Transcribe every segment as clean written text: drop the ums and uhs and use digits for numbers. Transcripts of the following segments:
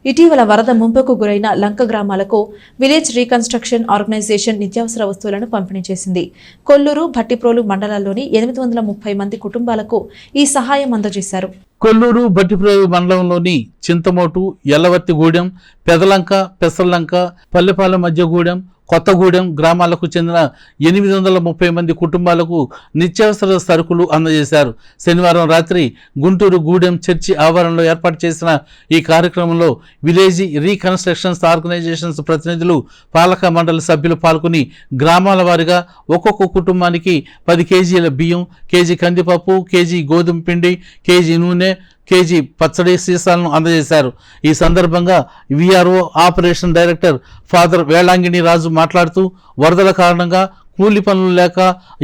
ఇటీవల వరద ముంపుకు గురైన లంక గ్రామాలకు విలేజ్ రీకన్స్ట్రక్షన్ ఆర్గనైజేషన్ నిత్యావసర వస్తువులను పంపిణీ చేసింది. కొల్లూరు, భట్టిప్రోలు మండలాల్లోని 830 మంది కుటుంబాలకు ఈ సహాయం అందజేశారు. కొల్లూరు, భట్టిప్రోలు మండలంలోని చింతమోటు, ఎల్లవర్తిగూడెం, పెదలంక, పెసర్లంక, పల్లెపాలెం మధ్యగూడెం, కొత్తగూడెం గ్రామాలకు చెందిన 830 మంది కుటుంబాలకు నిత్యావసర సరుకులు అందజేశారు. శనివారం రాత్రి గుంటూరు గూడెం చర్చి ఆవరణలో ఏర్పాటు చేసిన ఈ కార్యక్రమంలో విలేజ్ రీకన్స్ట్రక్షన్స్ ఆర్గనైజేషన్స్ ప్రతినిధులు, పాలక మండలి సభ్యులు పాల్గొని గ్రామాల వారీగా ఒక్కొక్క కుటుంబానికి 10 కేజీల బియ్యం, కేజీ కందిపప్పు, కేజీ గోధుమ పిండి, కేజీ నూనె, కేజీ పచ్చడి సీసాలను అందజేశారు. ఈ సందర్భంగా VRO operation director father Velankanni Raju మాట్లాడుతూ వరదల కారణంగా కూలి పనులు లేక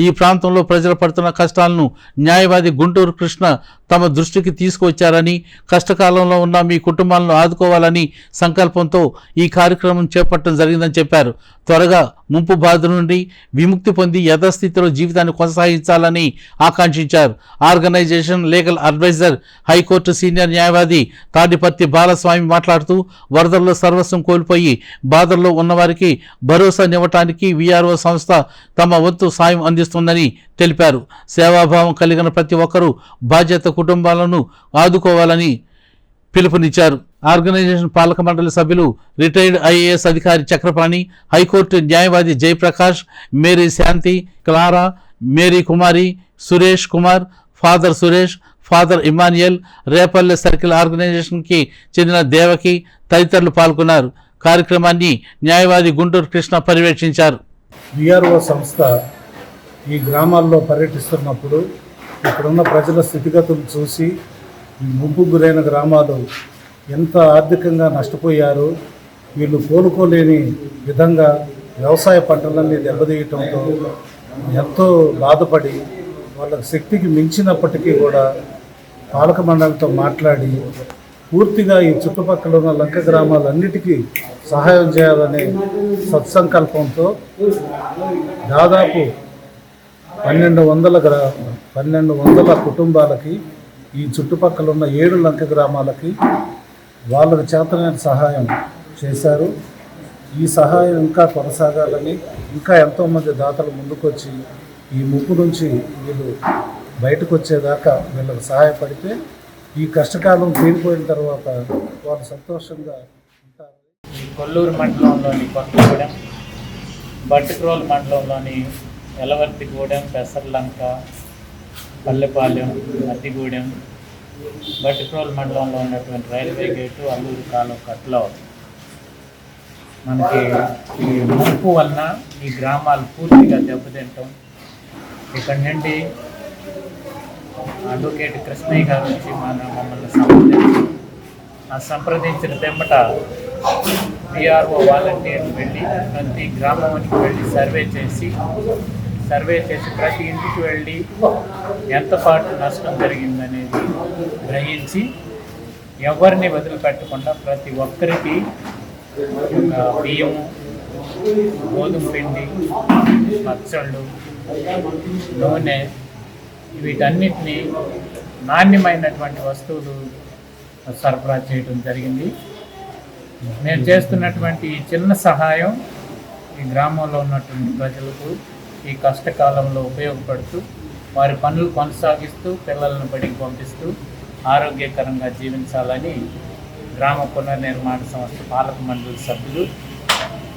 ఈ ప్రాంతంలో ప్రజలు పడుతున్న కష్టాలను న్యాయవాది గుంటూరు కృష్ణ తమ దృష్టికి తీసుకువచ్చారని, కష్టకాలంలో ఉన్న మీ కుటుంబాలను ఆదుకోవాలని సంకల్పంతో ఈ కార్యక్రమం చేపట్టడం జరిగిందని చెప్పారు. త్వరగా ముంపు బాధ నుండి విముక్తి పొంది యథాస్థితిలో జీవితాన్ని కొనసాగించాలని ఆకాంక్షించారు. Organisation legal adviser, high court senior న్యాయవాది తాడిపర్తి బాలస్వామి మాట్లాడుతూ వరదల్లో సర్వస్వం కోల్పోయి బాధల్లో ఉన్నవారికి భరోసానివ్వటానికి విఆర్ఓ సంస్థ తమ వంతు సాయం అందిస్తుందని తెలిపారు. సేవాభావం కలిగిన ప్రతి ఒక్కరూ బాధ్యత కుటుంబాలను ఆదుకోవాలని పిలుపునిచ్చారు. ఆర్గనైజేషన్ పాలక మండలి సభ్యులు రిటైర్డ్ ఐఏఎస్ అధికారి చక్రపాణి, హైకోర్టు న్యాయవాది Jayaprakash, Mary Shanti, Clara, Mary Kumari, Suresh Kumar, father Suresh, father Emmanuel, Repalle circle ఆర్గనైజేషన్కి చెందిన దేవకి తదితరులు పాల్గొన్నారు. కార్యక్రమాన్ని న్యాయవాది గుంటూరు కృష్ణ పర్యవేక్షించారు. విఆర్ఓ సంస్థ ఈ గ్రామాల్లో పర్యటిస్తున్నప్పుడు ఇక్కడున్న ప్రజల స్థితిగతులు చూసి ముంపు గురైన గ్రామాలు ఎంత ఆర్థికంగా నష్టపోయారో, వీళ్ళు కోలుకోలేని విధంగా వ్యవసాయ పంటలన్నీ దెబ్బతీయటంతో ఎంతో బాధపడి వాళ్ళ శక్తికి మించినప్పటికీ కూడా పాలక మండలితో మాట్లాడి పూర్తిగా ఈ చుట్టుపక్కల ఉన్న లంక గ్రామాలన్నిటికీ సహాయం చేయాలనే సత్సంకల్పంతో దాదాపు 1200 కుటుంబాలకి, ఈ చుట్టుపక్కల ఉన్న 7 లంక గ్రామాలకి వాళ్ళకు చేతనైన సహాయం చేశారు. ఈ సహాయం ఇంకా కొనసాగాలని, ఇంకా ఎంతోమంది దాతలు ముందుకొచ్చి ఈ ముప్పు నుంచి వీళ్ళు బయటకు వచ్చేదాకా వీళ్ళకి సహాయపడితే ఈ కష్టకాలం తీరిపోయిన తర్వాత వాళ్ళు సంతోషంగా ఉంటారు. కొల్లూరు మండలంలోని కొత్తగూడెం, భట్టిప్రోలు మండలంలోని ఎలవర్తిగూడెం, పెసర్లంక, పల్లెపాలెం, మద్దిగూడెం, భట్టిప్రోలు మండలంలో ఉన్నటువంటి రైల్వే గేటు, అల్లూరు కాలువ కట్లో మనకి ఈ ముంపు వలన ఈ గ్రామాలు పూర్తిగా దెబ్బతింటాం. ఇక్కడ నుండి అడ్వకేట్ కృష్ణయ్య గారు వచ్చి మమ్మల్ని సంప్రదించిన తెమ్మట విఆర్ఓ వాలంటీర్లు వెళ్ళి ప్రతి గ్రామానికి వెళ్ళి సర్వే చేసి ప్రతి ఇంటికి వెళ్ళి ఎంత పాటు నష్టం జరిగిందనేది గ్రహించి ఎవరిని వదిలిపెట్టకుండా ప్రతి ఒక్కరికి బియ్యము, గోధుమ పిండి, పచ్చళ్ళు, నూనె, వీటన్నిటినీ నాణ్యమైనటువంటి వస్తువులు సరఫరా చేయడం జరిగింది. నేను చేస్తున్నటువంటి ఈ చిన్న సహాయం ఈ గ్రామంలో ఉన్నటువంటి ప్రజలకు ఈ కష్టకాలంలో ఉపయోగపడుతూ వారి పనులు కొనసాగిస్తూ పిల్లలను బడికి పంపిస్తూ ఆరోగ్యకరంగా జీవించాలని గ్రామ పునర్నిర్మాణ సంస్థ పాలక మండలి సభ్యులు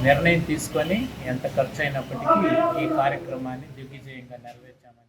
నిర్ణయం తీసుకొని ఎంత ఖర్చు అయినప్పటికీ ఈ కార్యక్రమాన్ని దిగ్విజయంగా నెరవేర్చామని